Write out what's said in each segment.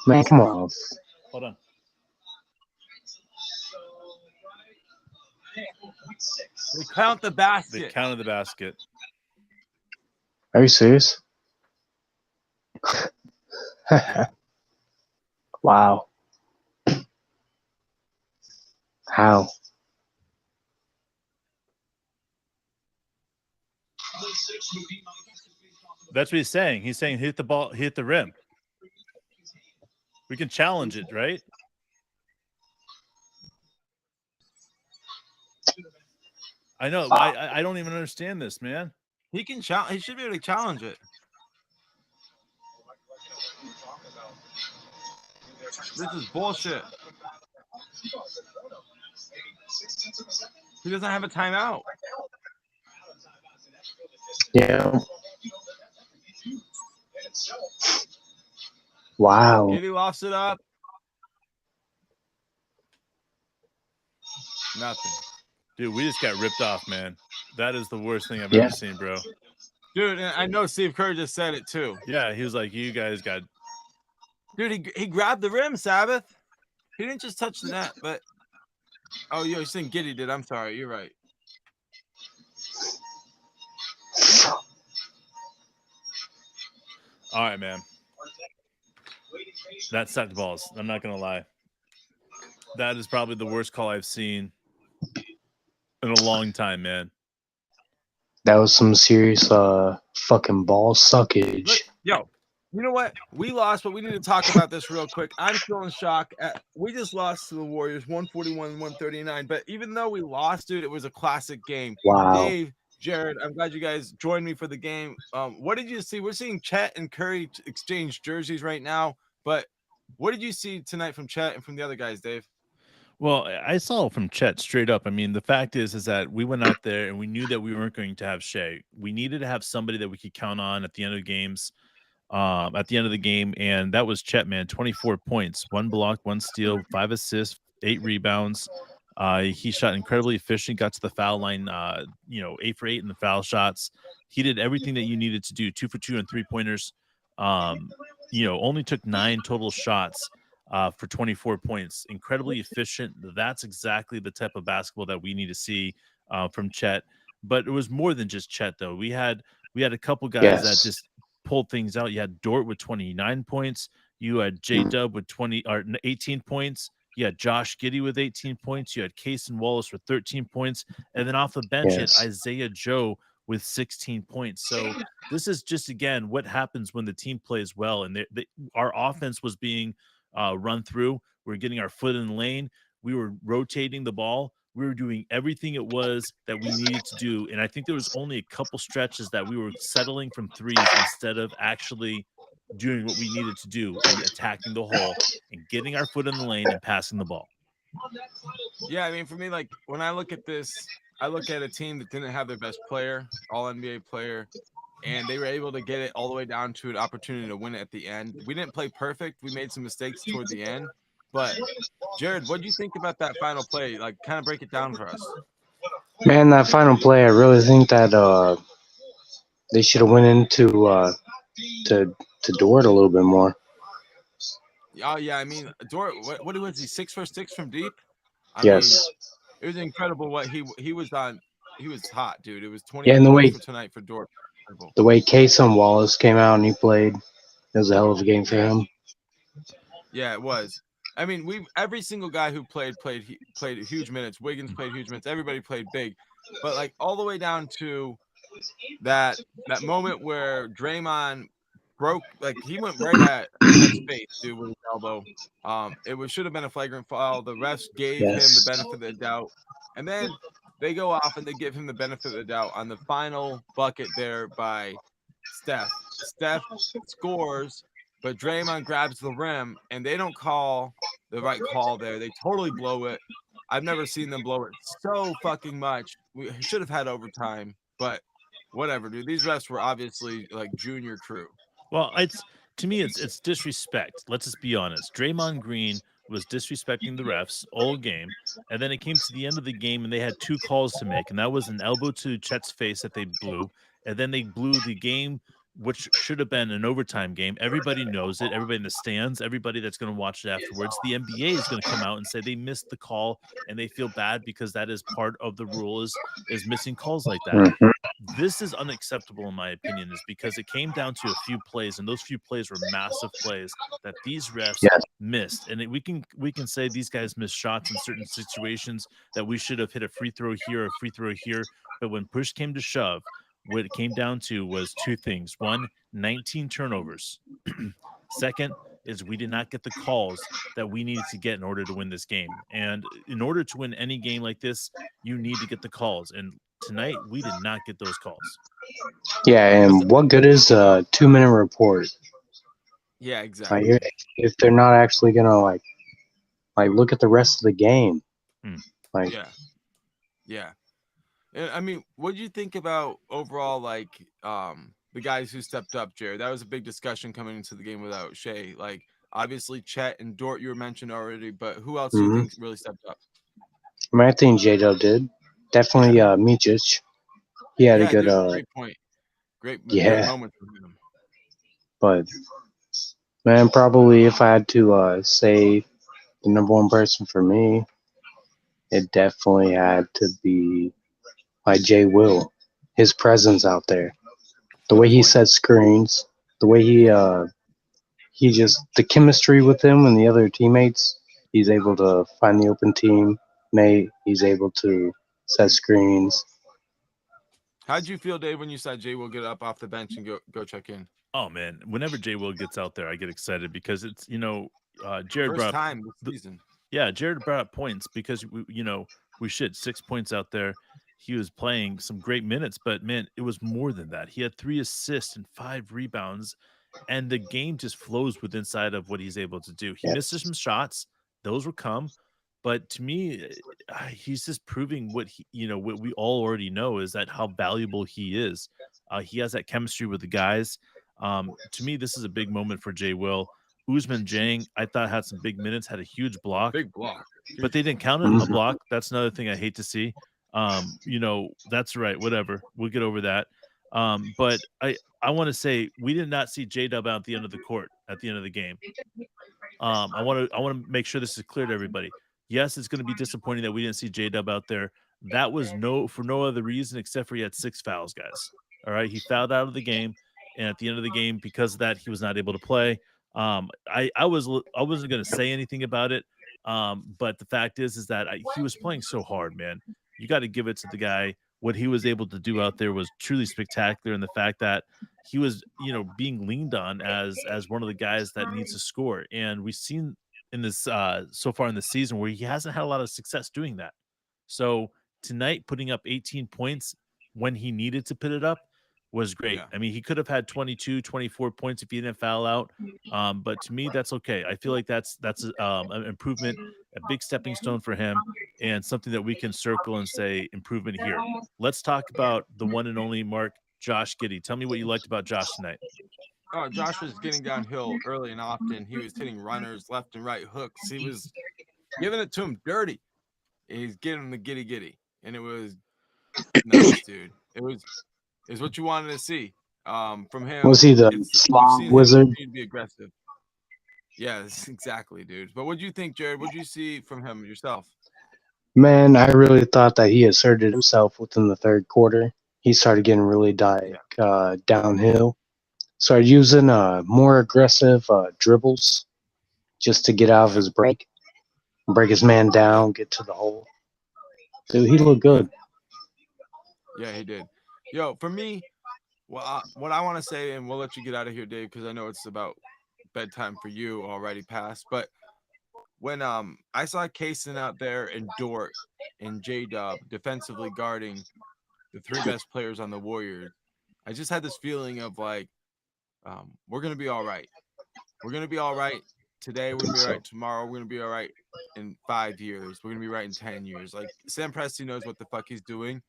Man, come on. Hold on. They count the They basket. counted the basket. Are you serious? Wow. How? That's what he's saying. He's saying hit the ball, hit the rim. We can challenge it, right? I know. I don't even understand this, man. He can challenge. He should be able to challenge it. This is bullshit. He doesn't have a timeout. Yeah. Wow. Giddy lofts it up. Nothing. Dude, we just got ripped off, man. That is the worst thing I've Yeah. ever seen, bro. Dude, and I know Steve Kerr just said it too. Yeah, he was like, you guys got... Dude, he grabbed the rim, Sabbath. He didn't just touch the net, but... Oh, you're saying Giddy did. I'm sorry. You're right. All right, man. That sucked balls. I'm not going to lie. That is probably the worst call I've seen in a long time, man. That was some serious fucking ball suckage. Look, yo, you know what? We lost, but we need to talk about this real quick. I'm still in shock. We just lost to the Warriors 141-139. But even though we lost, dude, it was a classic game. Wow. Dave, Jared, I'm glad you guys joined me for the game. What did you see? We're seeing Chet and Curry exchange jerseys right now. But what did you see tonight from Chet and from the other guys, Dave? Well, I saw from Chet straight up. I mean, the fact is that we went out there and we knew that we weren't going to have Shea. We needed to have somebody that we could count on at the end of the games, and that was Chet, man. 24 points, 1 block, 1 steal, 5 assists, 8 rebounds. He shot incredibly efficient, got to the foul line, 8 for 8 in the foul shots. He did everything that you needed to do, 2 for 2 and 3-pointers. Only took 9 total shots. For 24 points, incredibly efficient. That's exactly the type of basketball that we need to see from Chet. But it was more than just Chet, though. We had a couple guys that just pulled things out. You had Dort with 29 points. You had J-Dub with 18 points. You had Josh Giddey with 18 points. You had Cason Wallace with 13 points. And then off the bench, you had Isaiah Joe with 16 points. So this is just, again, what happens when the team plays well. And our offense was being run through. We were getting our foot in the lane. We were rotating the ball. We were doing everything it was that we needed to do. And I think there was only a couple stretches that we were settling from threes instead of actually doing what we needed to do and attacking the hole and getting our foot in the lane and passing the ball. Yeah, I mean, for me, like, when I look at this, I look at a team that didn't have their best player, all-NBA player, and they were able to get it all the way down to an opportunity to win it at the end. We didn't play perfect. We made some mistakes toward the end. But, Jared, what do you think about that final play? Like, kind of break it down for us. Man, that final play, I really think that they should have went into to Dort a little bit more. Oh, yeah, I mean, Dort, what was he, 6 for 6 from deep? I mean, it was incredible what he was on. He was hot, dude. It was 20 points for tonight for Dort. The way Cason Wallace came out and he played, it was a hell of a game for him. Yeah, it was. I mean, every single guy who played huge minutes. Wiggins played huge minutes. Everybody played big, but like all the way down to that moment where Draymond broke, like he went right at his face, dude, with his elbow. It should have been a flagrant foul. The refs gave him the benefit of the doubt, and then they go off and they give him the benefit of the doubt on the final bucket there by Steph. Steph scores, but Draymond grabs the rim, and they don't call the right call there. They totally blow it. I've never seen them blow it so fucking much. We should have had overtime, but whatever, dude. These refs were obviously like junior crew. Well, to me, it's disrespect. Let's just be honest. Draymond Green was disrespecting the refs all game, and then it came to the end of the game, and they had 2 calls to make, and that was an elbow to Chet's face that they blew, and then they blew the game which should have been an overtime game. Everybody knows it. Everybody in the stands, everybody that's going to watch it afterwards. The NBA is going to come out and say they missed the call and they feel bad because that is part of the rule is missing calls like that. Mhm. This is unacceptable in my opinion, is because it came down to a few plays, and those few plays were massive plays that these refs Yes. missed. And we can say these guys missed shots in certain situations that we should have hit a free throw here, a free throw here. But when push came to shove, what it came down to was two things. One, 19 turnovers. Second is we did not get the calls that we needed to get in order to win this game. And in order to win any game like this, you need to get the calls. And tonight, we did not get those calls. Yeah, and what good is a 2-minute report? Yeah, exactly. Like, if they're not actually gonna like look at the rest of the game. Like, yeah. And I mean, what do you think about overall, like, the guys who stepped up, Jared? That was a big discussion coming into the game without Shea. Like, obviously, Chet and Dort, you were mentioned already, but who else do you think really stepped up? I mean, I think J-Dub did. Definitely Micic. He had a good great point. Great moment for him. But man, probably if I had to say the number one person for me, it definitely had to be Jay Will. His presence out there, the way he set screens, the way he just the chemistry with him and the other teammates. He's able to find the open teammate. He's able to set screens. How'd you feel, Dave, when you saw Jay Will get up off the bench and go check in? Oh man, whenever Jay Will gets out there, I get excited because it's Jared First brought time this season. Yeah, Jared brought up points because we should 6 points out there. He was playing some great minutes, but man, it was more than that. He had 3 assists and 5 rebounds, and the game just flows with inside of what he's able to do. He misses some shots; those will come. But to me, he's just proving what what we all already know is that how valuable he is. He has that chemistry with the guys. To me, this is a big moment for Jay Will. Ousmane Dieng, I thought had some big minutes, had a huge block. Big block. But they didn't count it a block. That's another thing I hate to see. That's right. Whatever. We'll get over that. But I want to say we did not see J-Dub out at the end of the court at the end of the game. I want to make sure this is clear to everybody. Yes, it's going to be disappointing that we didn't see J-Dub out there. That was for no other reason except for he had 6 fouls, guys. All right. He fouled out of the game. And at the end of the game, because of that, he was not able to play. I wasn't going to say anything about it. But the fact is that he was playing so hard, man. You got to give it to the guy. What he was able to do out there was truly spectacular. And the fact that he was, being leaned on as one of the guys that needs to score. And we've seen in this so far in the season where he hasn't had a lot of success doing that. So tonight, putting up 18 points when he needed to put it up was great. Yeah. I mean, he could have had 22, 24 points if he didn't foul out. But to me, that's okay. I feel like that's an improvement, a big stepping stone for him, and something that we can circle and say improvement here. Let's talk about the one and only Mark, Josh Giddey. Tell me what you liked about Josh tonight. Oh, Josh was getting downhill early and often. He was hitting runners, left and right hooks. He was giving it to him dirty. He's getting him the giddy. And it was nice, dude. It was what you wanted to see from him. Was he the slot wizard? To be aggressive. Yes, exactly, dude. But what do you think, Jared? What did you see from him yourself? Man, I really thought that he asserted himself within the third quarter. He started getting really downhill. Started using more aggressive dribbles just to get out of his break his man down, get to the hole. Dude, he looked good. Yeah, he did. Yo, for me, what I want to say, and we'll let you get out of here, Dave, because I know it's about bedtime for you already past. But when I saw Kaysen out there and Dort and J-Dub defensively guarding the 3 best players on the Warriors, I just had this feeling of like, we're gonna be all right. We're gonna be all right today. We're gonna be all right tomorrow. We're gonna be all right in 5 years. We're gonna be right in 10 years. Like, Sam Presti knows what the fuck he's doing,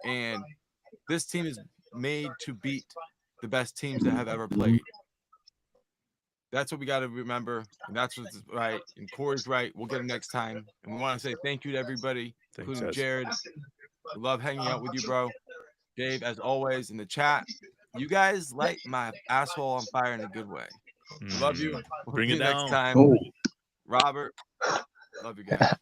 and this team is made to beat the best teams that have ever played. That's what we got to remember, and that's what's right. And Corey's right. We'll get him next time. And we want to say thank you to everybody, including Jared. We love hanging out with you, bro. Dave, as always, in the chat. you guys light my asshole on fire in a good way. Love you. We'll Bring see it you next down. time. Oh. Robert, love you guys.